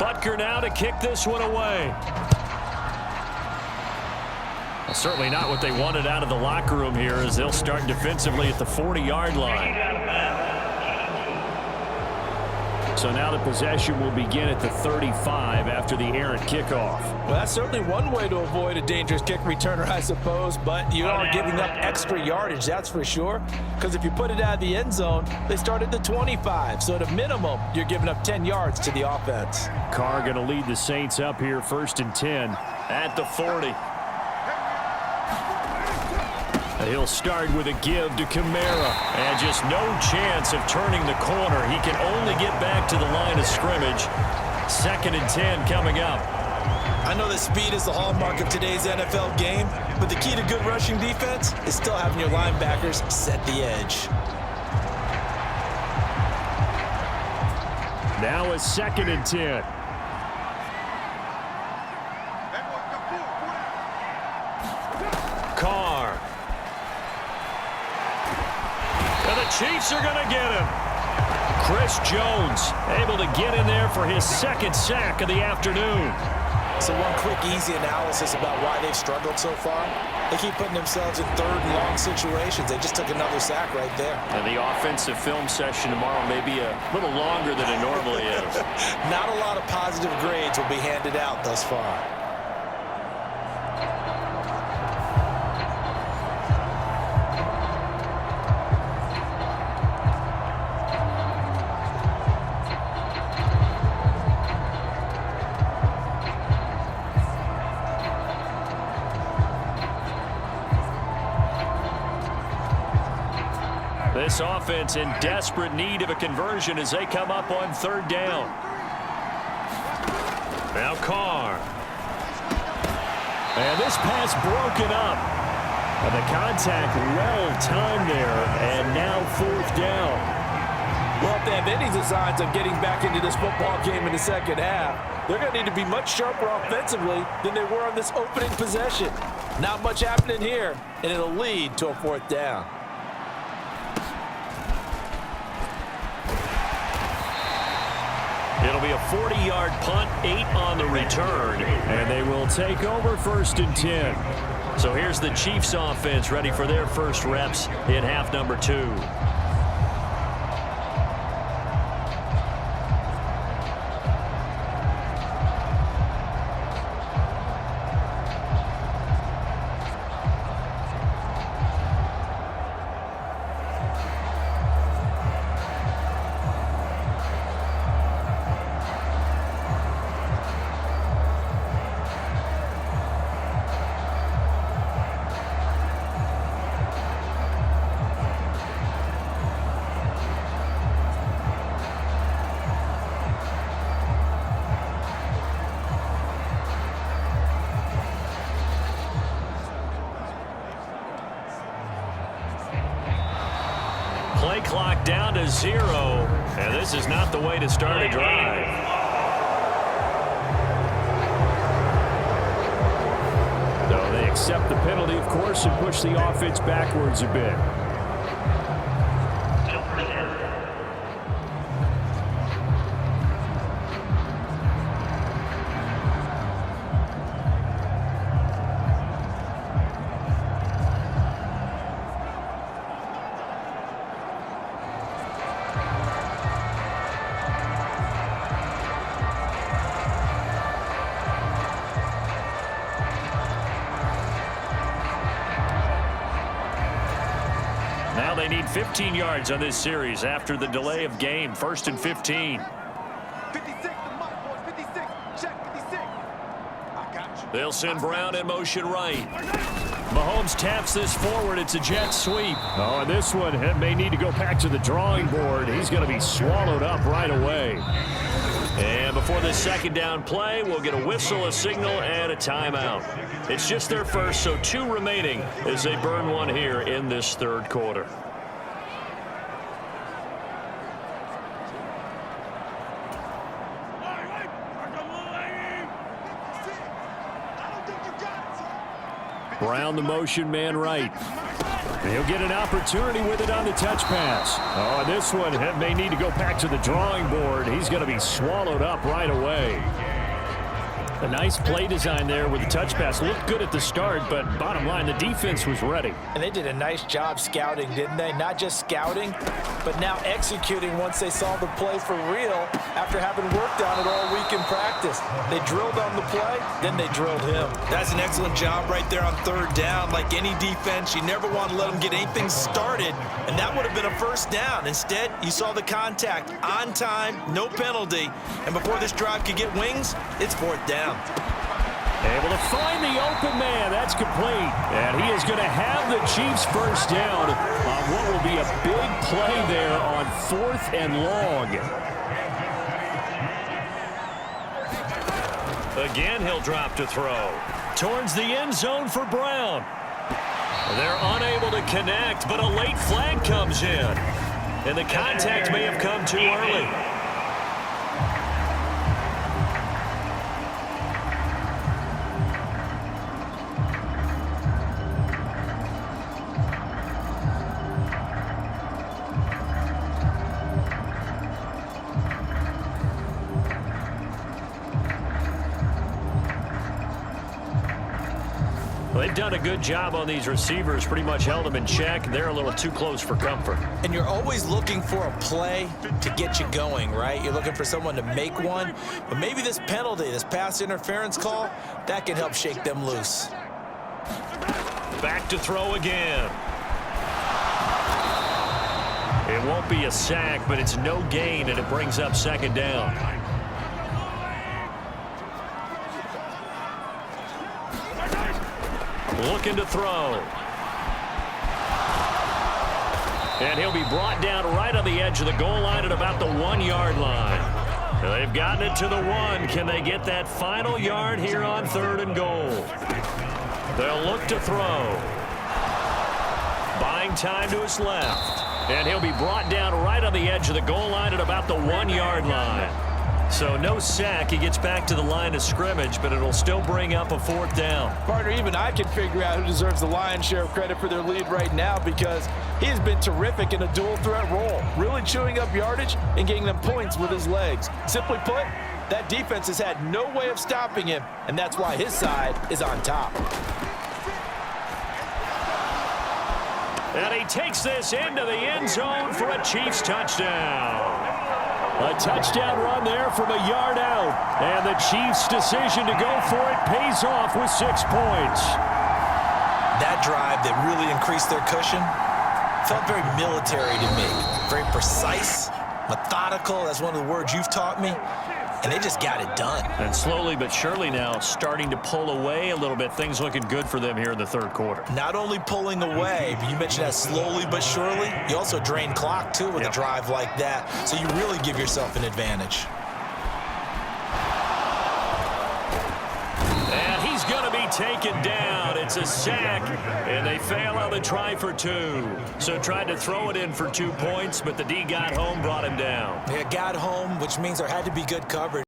Butker now to kick this one away. Well, certainly not what they wanted out of the locker room here, as they'll start defensively at the 40-yard line. So now the possession will begin at the 35 after the errant kickoff. Well, that's certainly one way to avoid a dangerous kick returner, I suppose, but you are giving up extra yardage, that's for sure, because if you put it out of the end zone, they start at the 25, so at a minimum, you're giving up 10 yards to the offense. Carr going to lead the Saints up here, 1st and 10 at the 40. He'll start with a give to Kamara. And just no chance of turning the corner. He can only get back to the line of scrimmage. 2nd and 10 coming up. I know that speed is the hallmark of today's NFL game, but the key to good rushing defense is still having your linebackers set the edge. Now a 2nd and 10. Carr. And the Chiefs are going to get him. Chris Jones able to get in there for his 2nd sack of the afternoon. So one quick, easy analysis about why they've struggled so far. They keep putting themselves in 3rd and long situations. They just took another sack right there. And the offensive film session tomorrow may be a little longer than it normally is. Not a lot of positive grades will be handed out thus far. This offense in desperate need of a conversion as they come up on 3rd down. Now Carr. And this pass broken up. And the contact well timed there, and now 4th down. Well, if they have any designs of getting back into this football game in the 2nd half, they're going to need to be much sharper offensively than they were on this opening possession. Not much happening here, and it'll lead to a 4th down. It'll be a 40-yard punt, 8 on the return, and they will take over 1st and 10. So here's the Chiefs offense ready for their first reps in half number 2. Play clock down to 0, and this is not the way to start a drive. So they accept the penalty, of course, and push the offense backwards a bit. Now they need 15 yards on this series after the delay of game. 1st and 15. 56, boys. 56. Check 56. I got you. They'll send Brown in motion right. Mahomes taps this forward. It's a jet sweep. Oh, and this one may need to go back to the drawing board. He's going to be swallowed up right away. And before this 2nd down play, we'll get a whistle, a signal, and a timeout. It's just their first, so 2 remaining as they burn one here in this 3rd quarter. Brown the motion man right. He'll get an opportunity with it on the touch pass. Oh, this one may need to go back to the drawing board. He's going to be swallowed up right away. A nice play design there with the touch pass. Looked good at the start, but bottom line, the defense was ready. And they did a nice job scouting, didn't they? Not just scouting, but now executing once they saw the play for real after having worked on it all week in practice. They drilled on the play, then they drilled him. That's an excellent job right there on third down. Like any defense, you never want to let them get anything started, and that would have been a first down. Instead, you saw the contact on time, no penalty, and before this drive could get wings, it's fourth down. Able to find the open man. That's complete. And he is going to have the Chiefs first down on what will be a big play there on 4th and long. Again, he'll drop to throw. Towards the end zone for Brown. They're unable to connect, but a late flag comes in. And the contact may have come too early. They've done a good job on these receivers, pretty much held them in check. They're a little too close for comfort. And you're always looking for a play to get you going, right? You're looking for someone to make one. But maybe this penalty, this pass interference call, that can help shake them loose. Back to throw again. It won't be a sack, but it's no gain, and it brings up second down. Looking to throw. And he'll be brought down right on the edge of the goal line at about the 1-yard line. They've gotten it to the 1. Can they get that final yard here on 3rd and goal? They'll look to throw. Buying time to his left. And he'll be brought down right on the edge of the goal line at about the 1-yard line. So no sack. He gets back to the line of scrimmage, but it'll still bring up a 4th down. Partner, even I can figure out who deserves the lion's share of credit for their lead right now, because he has been terrific in a dual threat role, really chewing up yardage and getting them points with his legs. Simply put, that defense has had no way of stopping him, and that's why his side is on top. And he takes this into the end zone for a Chiefs touchdown. A touchdown run there from a yard out. And the Chiefs' decision to go for it pays off with 6 points. That drive that really increased their cushion felt very military to me. Very precise, methodical. That's one of the words you've taught me. And they just got it done. And slowly but surely now starting to pull away a little bit. Things looking good for them here in the 3rd quarter. Not only pulling away, but you mentioned that slowly but surely. You also drain clock, too, with a drive like that. So you really give yourself an advantage. And he's going to be taken down. It's a sack, and they fail on the try for 2. So tried to throw it in for 2 points, but the D got home, brought him down. They got home, which means there had to be good coverage.